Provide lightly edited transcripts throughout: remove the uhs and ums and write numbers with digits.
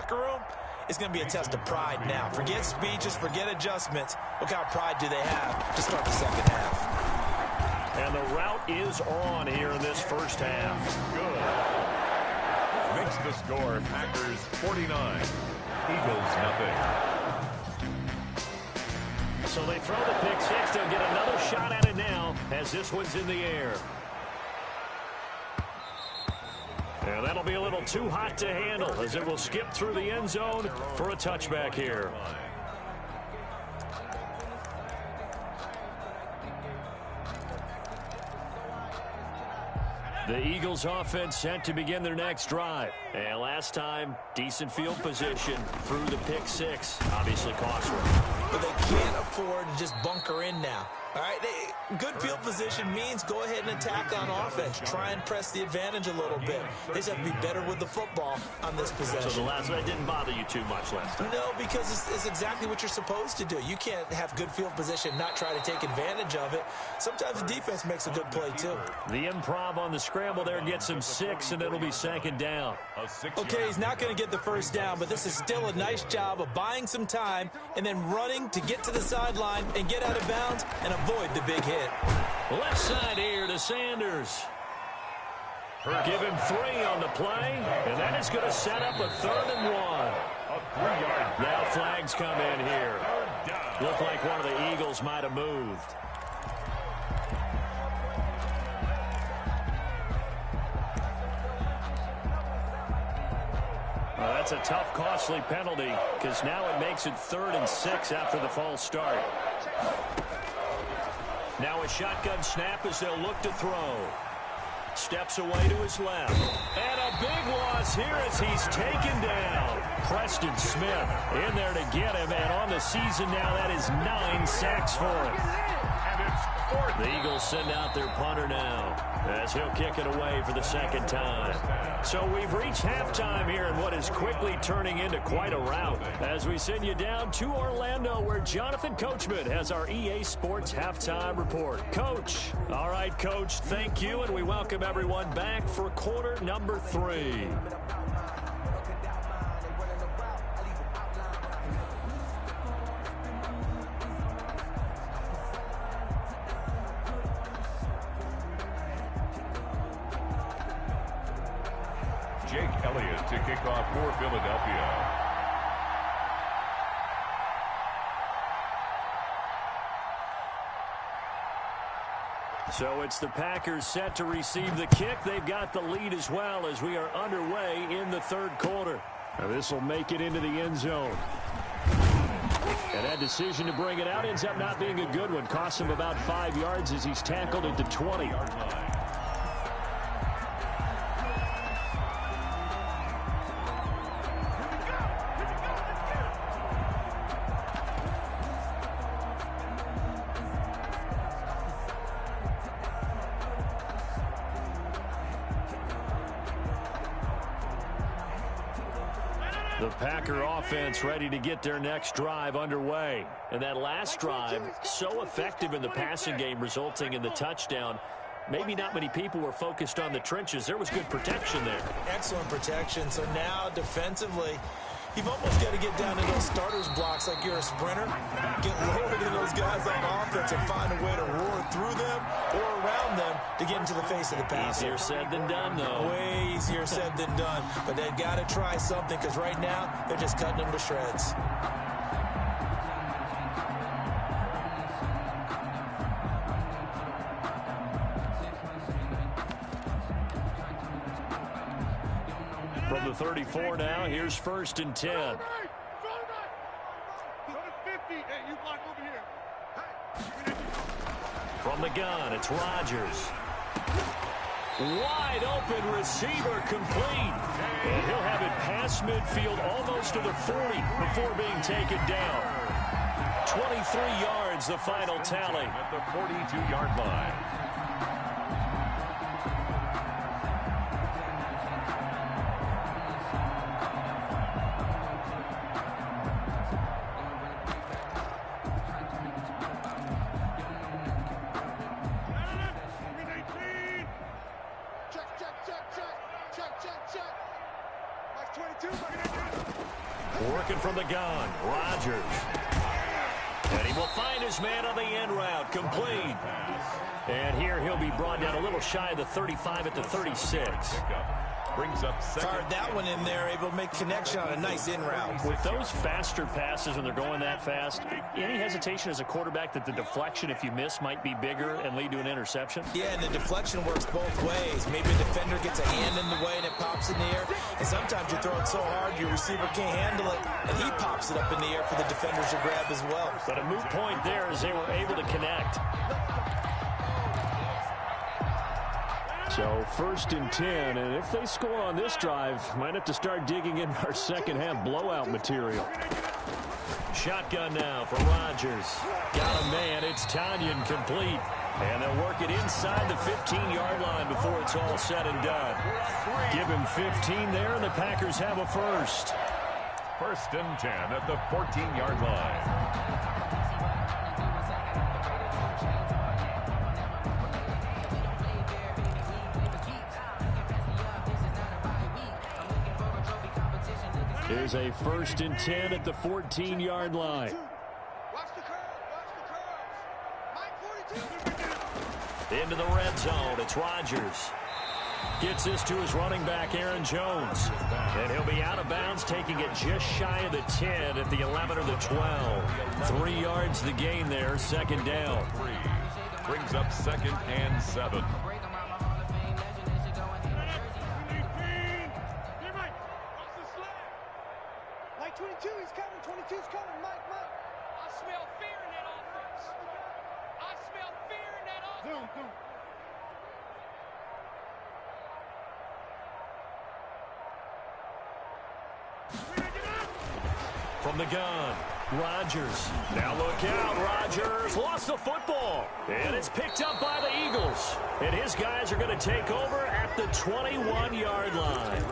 locker room, it's going to be a test of pride now. Forget speeches, forget adjustments. What kind of pride do they have to start the second half? And the route is on here in this first half. Good. Makes the score Packers 49, Eagles nothing. So they throw the pick six. They'll get another shot at it now as this one's in the air. And that'll be a little too hot to handle as it will skip through the end zone for a touchback here. The Eagles offense set to begin their next drive. And last time, decent field position through the pick six. Obviously costly. But they can't afford to just bunker in now. All right, good field position means go ahead and attack on offense. Try and press the advantage a little bit. They just have to be better with the football on this possession. So the last one didn't bother you too much last time? No, because it's exactly what you're supposed to do. You can't have good field position, not try to take advantage of it. Sometimes the defense makes a good play, too. The improv on the scramble there gets him 6, and it'll be second down. Okay, he's not going to get the first down, but this is still a nice job of buying some time and then running to get to the sideline and get out of bounds and avoid the big hit. Left side here to Sanders. Give him 3 on the play, and that is going to set up a 3rd and 1. Now flags come in here. Looked like one of the Eagles might have moved. Well, that's a tough, costly penalty because now it makes it 3rd and 6 after the false start. Now a shotgun snap as they'll look to throw. Steps away to his left. And a big loss here as he's taken down. Preston Smith in there to get him. And on the season now, that is 9 sacks for him. The Eagles send out their punter now as he'll kick it away for the second time. So we've reached halftime here in what is quickly turning into quite a rout as we send you down to Orlando where Jonathan Coachman has our EA Sports halftime report. Coach. All right, Coach, thank you, and we welcome everyone back for quarter number 3. Jake Elliott to kick off for Philadelphia. So it's the Packers set to receive the kick. They've got the lead as well as we are underway in the 3rd quarter. Now this will make it into the end zone. And that decision to bring it out ends up not being a good one. Costs him about 5 yards as he's tackled at the 20. The Packer offense ready to get their next drive underway. And that last drive, so effective in the passing game, resulting in the touchdown. Maybe not many people were focused on the trenches. There was good protection there. Excellent protection. So now defensively, you've almost got to get down to those starters blocks like you're a sprinter. Get lower to those guys on offense and find a way to roar through them or around them to get into the face of the pass. Easier said than done, though. Way easier said than done. But they've got to try something because right now they're just cutting them to shreds. From the 34 now, here's 1st and 10. From the gun, it's Rodgers. Wide open receiver complete. And he'll have it past midfield almost to the 40 before being taken down. 23 yards, the final tally. At the 42-yard line. Working from the gun, Rodgers. And he will find his man on the end route, complete. And here he'll be brought down a little shy of the 35 at the 36. Brings up second. Fired that one in there, able to make connection on a nice in route. With those faster passes when they're going that fast, any hesitation as a quarterback that the deflection, if you miss, might be bigger and lead to an interception? Yeah, and the deflection works both ways. Maybe a defender gets a hand in the way and it pops in the air. And sometimes you throw it so hard your receiver can't handle it, and he pops it up in the air for the defenders to grab as well. But a moot point there as they were able to connect. So 1st and 10, and if they score on this drive, might have to start digging in our second half blowout material. Shotgun now for Rodgers. Got a man, it's Tanyan, complete. And they'll work it inside the 15-yard line before it's all said and done. Give him 15 there, and the Packers have a first. 1st and 10 at the 14-yard line. Here's a 1st and 10 at the 14-yard line. Into the red zone, it's Rodgers. Gets this to his running back, Aaron Jones. And he'll be out of bounds, taking it just shy of the 10 at the 11 or the 12. 3 yards the gain there, 2nd down. Brings up 2nd and 7. From the gun, Rodgers. Now look out, Rodgers lost the football. And it's picked up by the Eagles. And his guys are going to take over at the 21-yard line.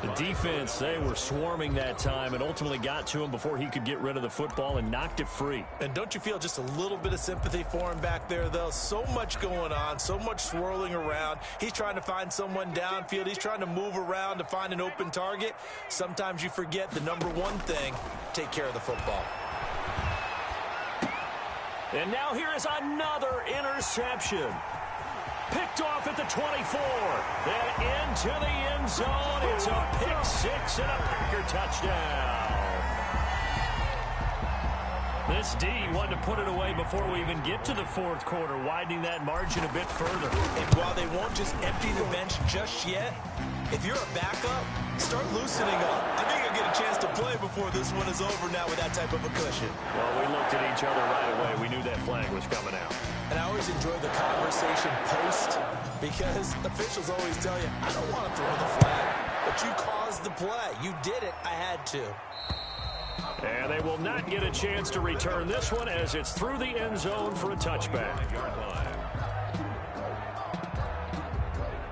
The defense, they were swarming that time and ultimately got to him before he could get rid of the football and knocked it free. And don't you feel just a little bit of sympathy for him back there, though? So much going on, so much swirling around. He's trying to find someone downfield. He's trying to move around to find an open target. Sometimes you forget the number one thing, take care of the football. And now here is another interception. Picked off at the 24. Then into the end zone. It's a pick six and a Packer touchdown. This D wanted to put it away before we even get to the 4th quarter, widening that margin a bit further. And while they won't just empty the bench just yet, if you're a backup, start loosening up. I think you'll get a chance to play before this one is over now with that type of a cushion. Well, we looked at each other right away. We knew that flag was coming out. And I always enjoy the conversation post because officials always tell you, I don't want to throw the flag, but you caused the play. You did it. I had to. And they will not get a chance to return this one as it's through the end zone for a touchback.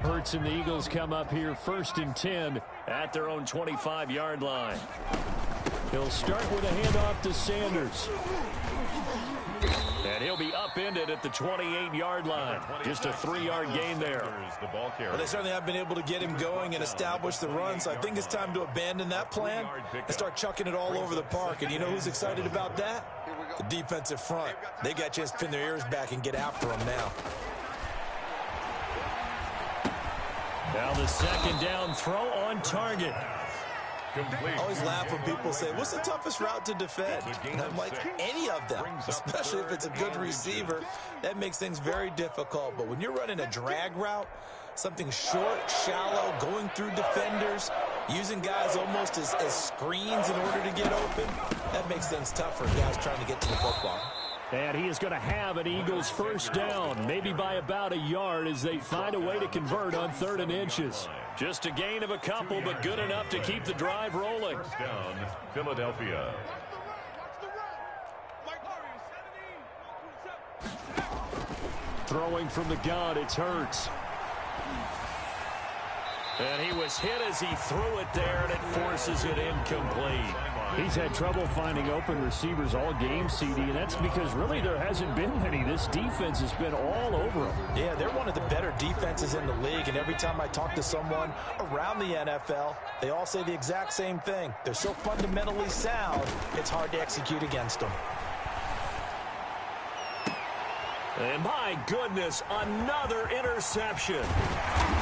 Hurts and the Eagles come up here 1st and 10 at their own 25-yard line. He'll start with a handoff to Sanders. And he'll be upended at the 28-yard line. Just a 3-yard gain there. Well, they certainly have been able to get him going and establish the run, so I think it's time to abandon that plan and start chucking it all over the park. And you know who's excited about that? The defensive front. They got a chance to pin their ears back and get after him now. Now the 2nd down throw on target. I always laugh when people say, what's the toughest route to defend? And I'm like, any of them, especially if it's a good receiver. That makes things very difficult. But when you're running a drag route, something short, shallow, going through defenders, using guys almost as screens in order to get open, that makes things tougher for guys trying to get to the football. And he is going to have an Eagles 1st down, maybe by about a yard as they find a way to convert on 3rd and inches. Just a gain of a couple, but good enough to keep the drive rolling. 1st down, Philadelphia. Throwing from the gun, it's Hurts. And he was hit as he threw it there, and it forces it incomplete. He's had trouble finding open receivers all game, CD, and that's because really there hasn't been many. This defense has been all over him. Yeah, they're one of the better defenses in the league, and every time I talk to someone around the NFL, they all say the exact same thing. They're so fundamentally sound, it's hard to execute against them. And my goodness, another interception.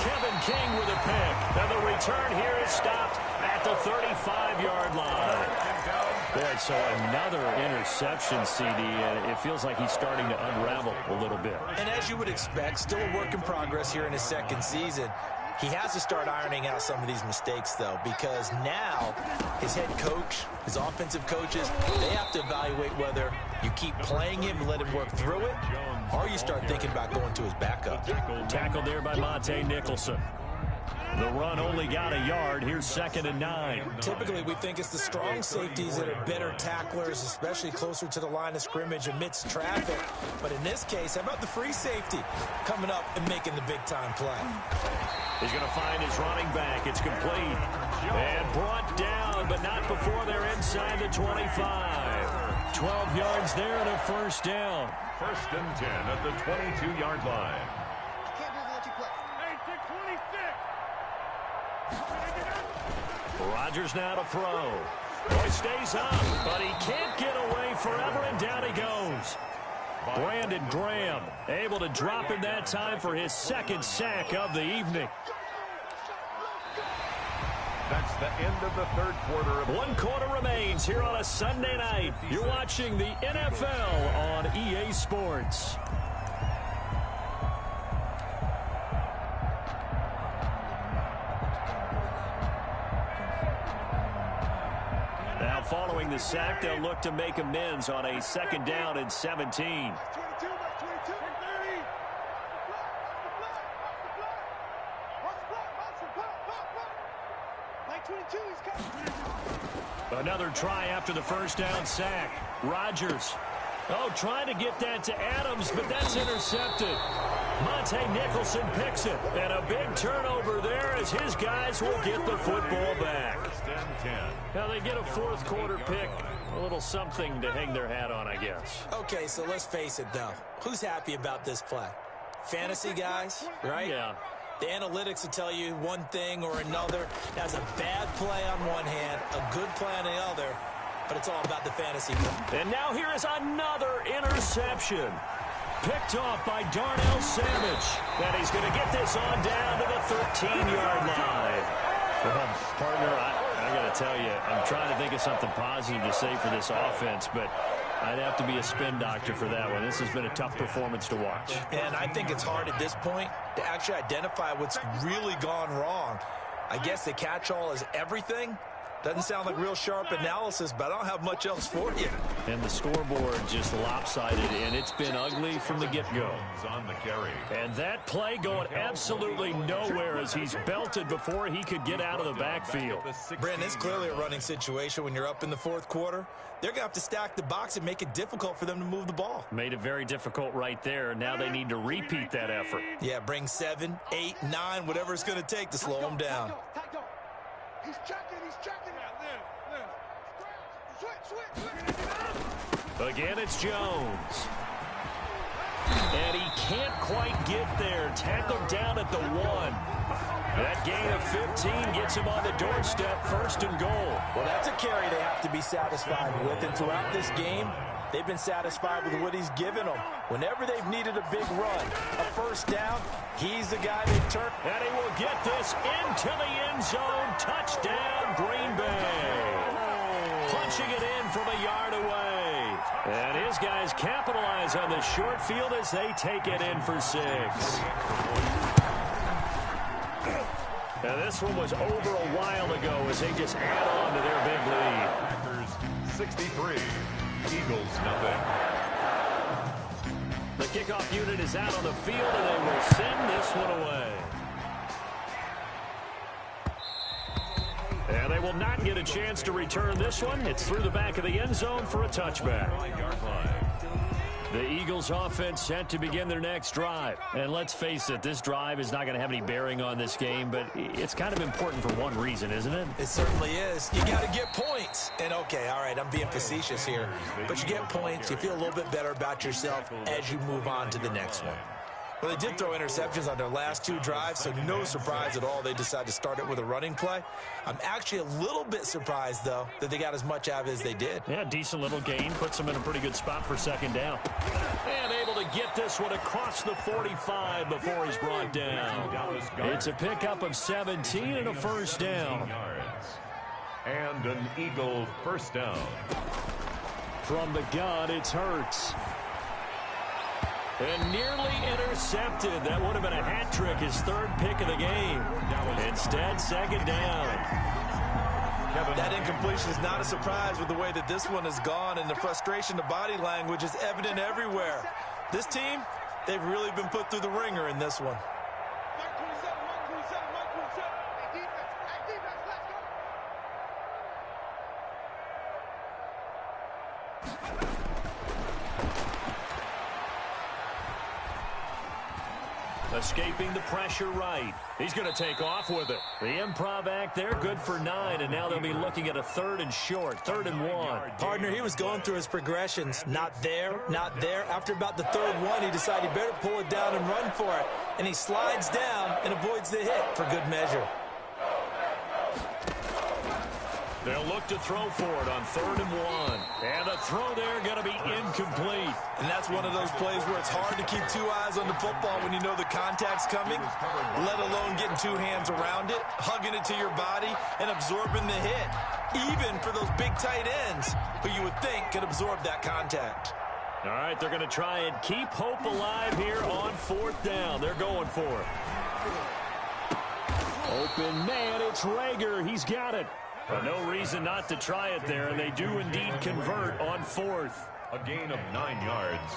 Kevin King with a pick. And the return here is stopped at the 35-yard line. Boy, so another interception, CD, and it feels like he's starting to unravel a little bit. And as you would expect, still a work in progress here in his second season. He has to start ironing out some of these mistakes, though, because now his head coach, his offensive coaches, they have to evaluate whether you keep playing him and let him work through it, or you start thinking about going to his backup. Tackled there by Monte Nicholson. The run only got a yard. Here's 2nd and 9. Typically, we think it's the strong safeties that are better tacklers, especially closer to the line of scrimmage amidst traffic. But in this case, how about the free safety coming up and making the big-time play? He's going to find his running back. It's complete. And brought down, but not before they're inside the 25. 12 yards there and a first down. 1st and 10 at the 22-yard line. Rodgers now to throw. Boy, stays up, but he can't get away forever, and down he goes. Brandon Graham able to drop him that time for his 2nd sack of the evening. That's the end of the 3rd quarter. 1 quarter remains here on a Sunday night. You're watching the NFL on EA Sports. Now following the sack, they'll look to make amends on a 2nd down and 17. Another try after the 1st down sack. Rodgers. Oh, trying to get that to Adams, but that's intercepted. Monte Nicholson picks it. And a big turnover there as his guys will get the football back. Now they get a 4th quarter pick. A little something to hang their hat on, I guess. Okay, so let's face it, though. Who's happy about this play? Fantasy guys, right? Yeah. The analytics will tell you one thing or another. That's a bad play on one hand, a good play on the other, but it's all about the fantasy play. And now here is another interception. Picked off by Darnell Savage. And he's going to get this on down to the 13-yard line. Well, partner, I got to tell you, I'm trying to think of something positive to say for this offense, but I'd have to be a spin doctor for that one. This has been a tough performance to watch. And I think it's hard at this point to actually identify what's really gone wrong. I guess the catch-all is everything. Doesn't sound like real sharp analysis, but I don't have much else for you. And the scoreboard just lopsided, and it's been ugly from the get-go. On the carry. And that play going absolutely nowhere as he's belted before he could get out of the backfield. Brandon, it's clearly a running situation when you're up in the 4th quarter. They're going to have to stack the box and make it difficult for them to move the ball. Made it very difficult right there. Now they need to repeat that effort. Yeah, bring 7, 8, 9, whatever it's going to take to slow them down. He's checking. Again, it's Jones. And he can't quite get there. Tackled down at the 1. That gain of 15 gets him on the doorstep, 1st and goal. Well, that's a carry they have to be satisfied with. And throughout this game, they've been satisfied with what he's given them. Whenever they've needed a big run, a 1st down, he's the guy they turn. And he will get this into the end zone. Touchdown, Green Bay. Punching it in from a yard away. And his guys capitalize on the short field as they take it in for 6. Now this one was over a while ago as they just add on to their big lead. Packers 63, Eagles nothing. The kickoff unit is out on the field and they will send this one away. And they will not get a chance to return this one. It's through the back of the end zone for a touchback. The Eagles offense set to begin their next drive. And let's face it, this drive is not going to have any bearing on this game, but it's kind of important for one reason, isn't it? It certainly is. You got to get points. And, okay, all right, I'm being facetious here. But you get points, you feel a little bit better about yourself as you move on to the next one. Well, they did throw interceptions on their last 2 drives, so no surprise at all they decided to start it with a running play. I'm actually a little bit surprised, though, that they got as much out of it as they did. Yeah, decent little gain. Puts them in a pretty good spot for second down. And able to get this one across the 45 before he's brought down. It's a pickup of 17 and a first down. And an Eagle first down. From the gun, it's Hurts. And nearly intercepted. That would have been a hat trick, his 3rd pick of the game. Instead, second down. That incompletion is not a surprise with the way that this one has gone, and the frustration, the body language is evident everywhere. This team, they've really been put through the ringer in this one. Escaping the pressure right. He's going to take off with it. The improv act there, good for 9, and now they'll be looking at a 3rd and short, 3rd and 1. Partner, he was going through his progressions. Not there, not there. After about the 3rd one, he decided he better pull it down and run for it. And he slides down and avoids the hit for good measure. They'll look to throw for it on 3rd and 1. And the throw there going to be incomplete. And that's one of those plays where it's hard to keep 2 eyes on the football when you know the contact's coming, let alone getting 2 hands around it, hugging it to your body, and absorbing the hit, even for those big tight ends who you would think could absorb that contact. All right, they're going to try and keep hope alive here on 4th down. They're going for it. Open man, it's Rager. He's got it. But no reason not to try it there, and they do indeed convert on 4th. A gain of 9 yards.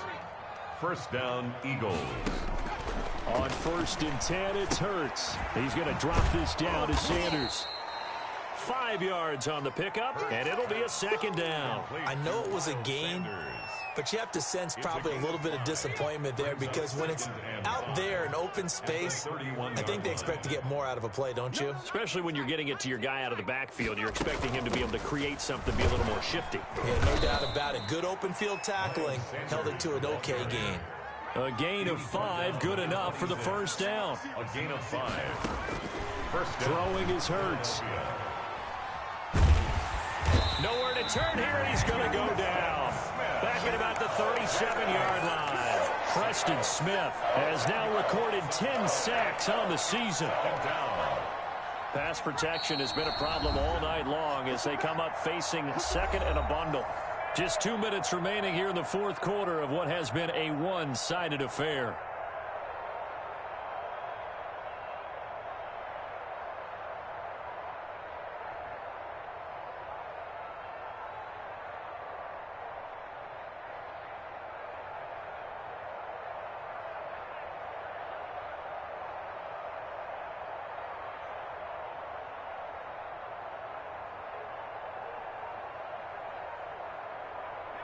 First down, Eagles. On 1st and 10, it's Hurts. He's going to drop this down to Sanders. 5 yards on the pickup, and it'll be a second down. I know it was a gain, but you have to sense probably a little bit of disappointment there, because when it's out there in open space, I think they expect to get more out of a play, don't you? Especially when you're getting it to your guy out of the backfield. You're expecting him to be able to create something, be a little more shifty. Yeah, no doubt about it. Good open field tackling held it to an okay gain. A gain of 5, good enough for the first down. A gain of 5. First down. Throwing is Hurts. Nowhere to turn here, and he's going to go down. Back at about the 37-yard line. Preston Smith has now recorded 10 sacks on the season. Pass protection has been a problem all night long as they come up facing 2nd and a bundle. Just 2 minutes remaining here in the 4th quarter of what has been a one-sided affair.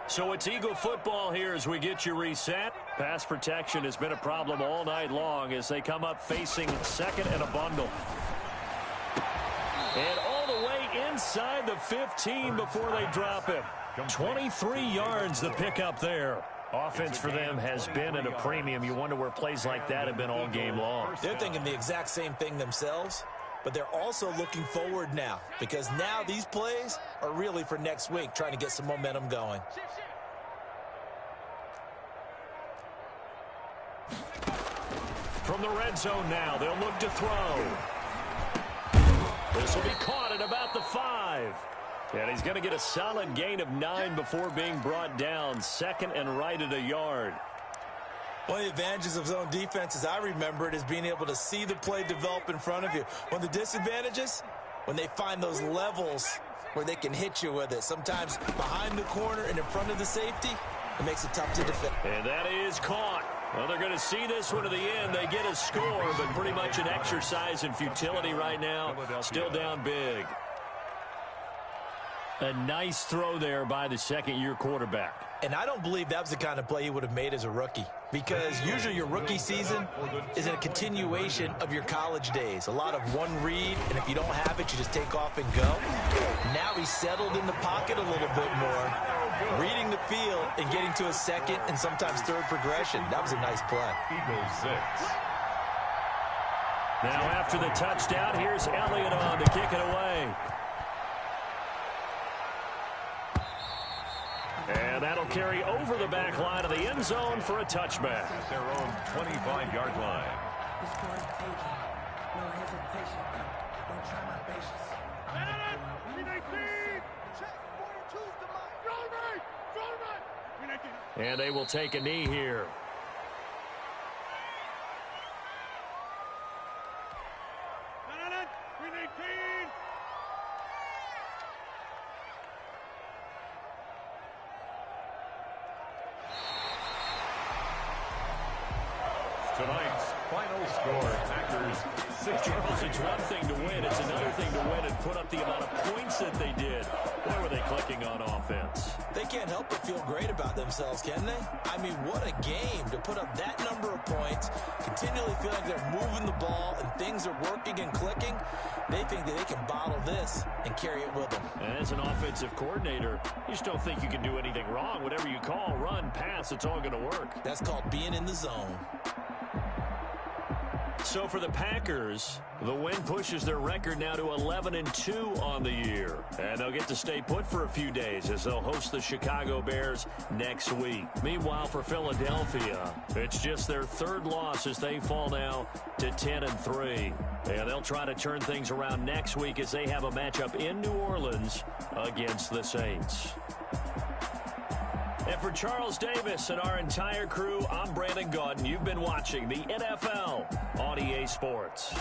So it's Eagle football here as we get you reset. Pass protection has been a problem all night long as they come up facing 2nd and a bundle. And all the way inside the 15 before they drop him. 23 yards the pickup there. Offense for them has been at a premium. You wonder where plays like that have been all game long. They're thinking the exact same thing themselves, but they're also looking forward now, because now these plays are really for next week, trying to get some momentum going. From the red zone now, they'll look to throw. This will be caught at about the 5. And he's going to get a solid gain of 9 before being brought down. 2nd and right at a yard. One of the advantages of zone defense, as I remember it, is being able to see the play develop in front of you. One of the disadvantages, when they find those levels where they can hit you with it. Sometimes behind the corner and in front of the safety, it makes it tough to defend. And that is caught. Well, they're going to see this one to the end. They get a score, but pretty much an exercise in futility right now. Still down big. A nice throw there by the second-year quarterback. And I don't believe that was the kind of play he would have made as a rookie, because usually your rookie season is a continuation of your college days. A lot of one read, and if you don't have it, you just take off and go. Now he's settled in the pocket a little bit more, reading the field and getting to a second and sometimes third progression. That was a nice play. Eagles 6. Now after the touchdown, here's Elliott on to kick it away. And that'll carry over the back line of the end zone for a touchback. At their own 25-yard line. And they will take a knee here. Tonight's final score, Packers 6. Charles, it's one thing to win. It's another thing to win and put up the amount of points that they did. Where were they clicking on offense? They can't help but feel great about themselves, can they? I mean, what a game to put up that number of points, continually feel like they're moving the ball and things are working and clicking. They think that they can bottle this and carry it with them. And as an offensive coordinator, you just don't think you can do anything wrong. Whatever you call, run, pass, it's all going to work. That's called being in the zone. So for the Packers, the win pushes their record now to 11-2 on the year. And they'll get to stay put for a few days as they'll host the Chicago Bears next week. Meanwhile, for Philadelphia, it's just their third loss as they fall now to 10-3. And they'll try to turn things around next week as they have a matchup in New Orleans against the Saints. And for Charles Davis and our entire crew, I'm Brandon Gaudin. You've been watching the NFL on EA Sports.